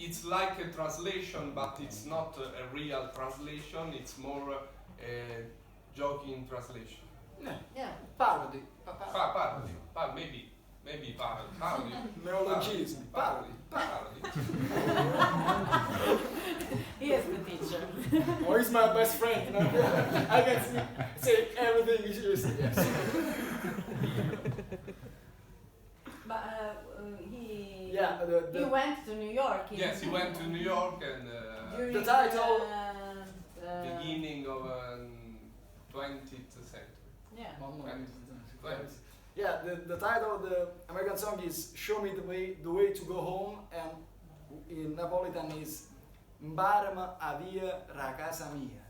it's like a translation, but it's not a real translation. It's more a joking translation. Yeah. Parody. Maybe parody. Neologism. Parody. He is the teacher. Or he's my best friend. You know? I can say everything you say. Yes. But he. Yeah. He went to New York. Yes, he went to New York and During the title. beginning of 20th century. Yeah. Yeah, the title of the American song is "Show Me the Way to Go Home," and in Napolitan is "Mparame a via ra casa mia."